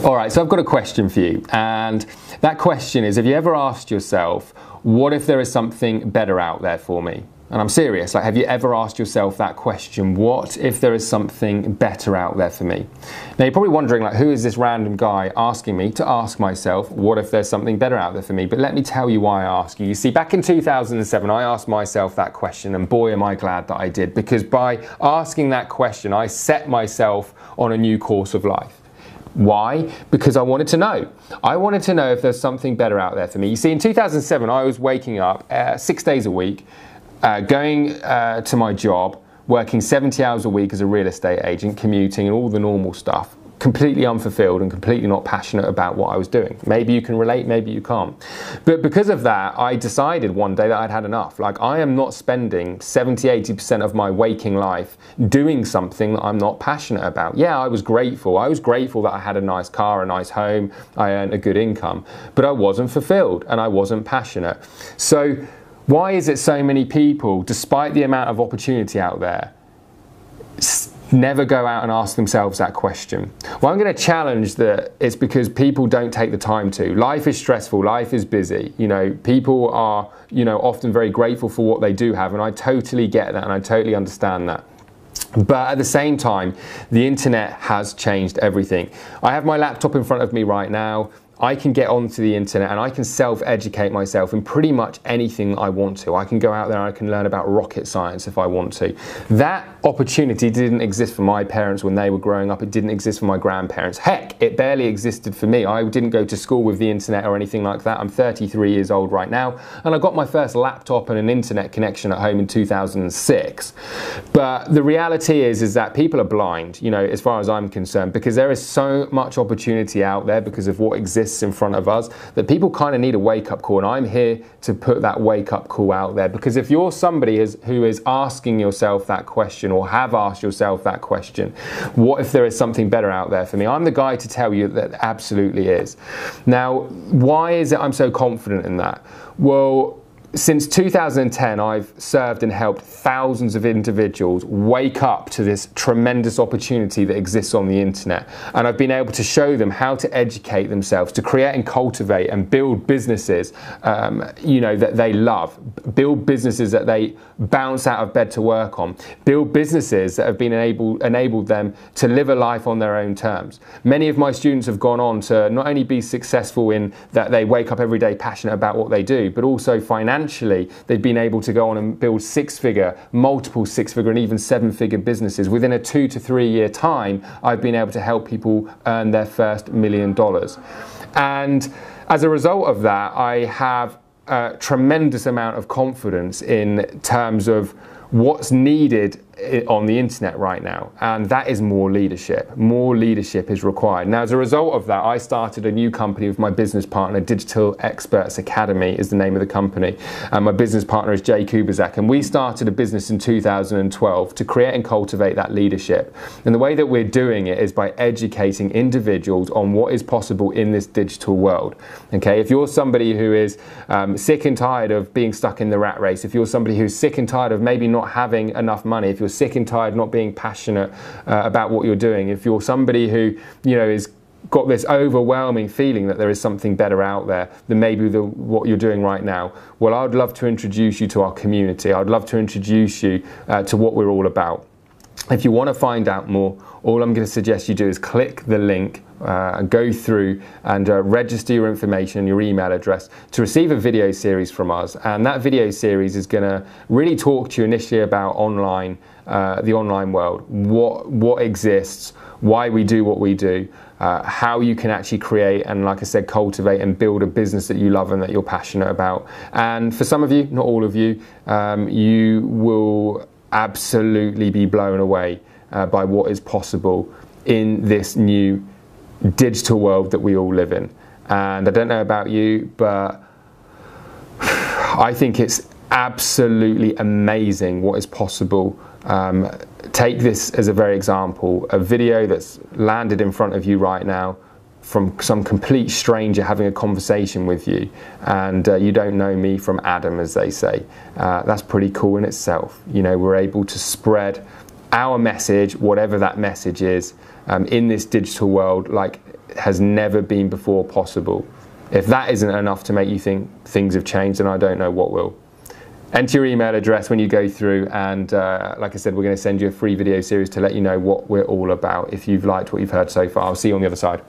All right, so I've got a question for you, and that question is, have you ever asked yourself, what if there is something better out there for me? And I'm serious, like, have you ever asked yourself that question, what if there is something better out there for me? Now you're probably wondering, like, who is this random guy asking me to ask myself, what if there's something better out there for me? But let me tell you why I ask you. You see, back in 2007, I asked myself that question, and boy am I glad that I did, because by asking that question, I set myself on a new course of life. Why? Because I wanted to know. I wanted to know if there's something better out there for me. You see, in 2007, I was waking up 6 days a week, going to my job, working 70 hours a week as a real estate agent, commuting and all the normal stuff, completely unfulfilled and completely not passionate about what I was doing. Maybe you can relate, maybe you can't. But because of that, I decided one day that I'd had enough. Like, I am not spending 70–80% of my waking life doing something that I'm not passionate about. Yeah, I was grateful. I was grateful that I had a nice car, a nice home, I earned a good income, but I wasn't fulfilled and I wasn't passionate. So why is it so many people, despite the amount of opportunity out there, never go out and ask themselves that question? Well, I'm going to challenge that it's because people don't take the time to. Life is stressful, life is busy. You know, people are, often very grateful for what they do have, and I totally get that and I totally understand that. But at the same time, the internet has changed everything. I have my laptop in front of me right now. I can get onto the internet and I can self-educate myself in pretty much anything I want to. I can go out there and I can learn about rocket science if I want to. That opportunity didn't exist for my parents when they were growing up. It didn't exist for my grandparents. Heck, it barely existed for me. I didn't go to school with the internet or anything like that. I'm 33 years old right now, and I got my first laptop and an internet connection at home in 2006. But the reality is that people are blind, as far as I'm concerned, because there is so much opportunity out there because of what exists in front of us, that people kind of need a wake-up call, and I'm here to put that wake-up call out there. Because if you're somebody who is asking yourself that question, or have asked yourself that question, what if there is something better out there for me? I'm the guy to tell you that absolutely is. Now, why is it I'm so confident in that? Well, since 2010, I've served and helped thousands of individuals wake up to this tremendous opportunity that exists on the internet. And I've been able to show them how to educate themselves, to create and cultivate and build businesses, that they love. Build businesses that they bounce out of bed to work on. Build businesses that have been enabled them to live a life on their own terms. Many of my students have gone on to not only be successful in that they wake up every day passionate about what they do, but also financially, they've been able to go on and build six-figure, multiple six-figure and even seven-figure businesses. Within a 2 to 3 year time, I've been able to help people earn their first $1 million. And as a result of that, I have a tremendous amount of confidence in terms of what's needed on the internet right now, and that is more leadership. More leadership is required. Now, as a result of that, I started a new company with my business partner. Digital Experts Academy is the name of the company. My business partner is Jay Kubizak, and we started a business in 2012 to create and cultivate that leadership. And the way that we're doing it is by educating individuals on what is possible in this digital world. Okay, if you're somebody who is sick and tired of being stuck in the rat race, if you're somebody who's sick and tired of maybe not having enough money, if you're sick and tired not being passionate about what you're doing, if you're somebody who is got this overwhelming feeling that there is something better out there than maybe what you're doing right now, well, I'd love to introduce you to our community. I'd love to introduce you to what we're all about. If you want to find out more, all I'm going to suggest you do is click the link and go through and register your information and your email address to receive a video series from us. And that video series is going to really talk to you initially about the online world, what exists, why we do what we do, how you can actually create and, like I said, cultivate and build a business that you love and that you're passionate about. And for some of you, not all of you, you will absolutely be blown away by what is possible in this new digital world that we all live in. And I don't know about you, but I think it's absolutely amazing what is possible. Take this as a very example, a video that's landed in front of you right now from some complete stranger having a conversation with you, and you don't know me from Adam, as they say. That's pretty cool in itself. We're able to spread our message, whatever that message is, in this digital world, like has never been before possible. If that isn't enough to make you think things have changed, then I don't know what will. Enter your email address when you go through, and like I said, we're going to send you a free video series to let you know what we're all about if you've liked what you've heard so far. I'll see you on the other side.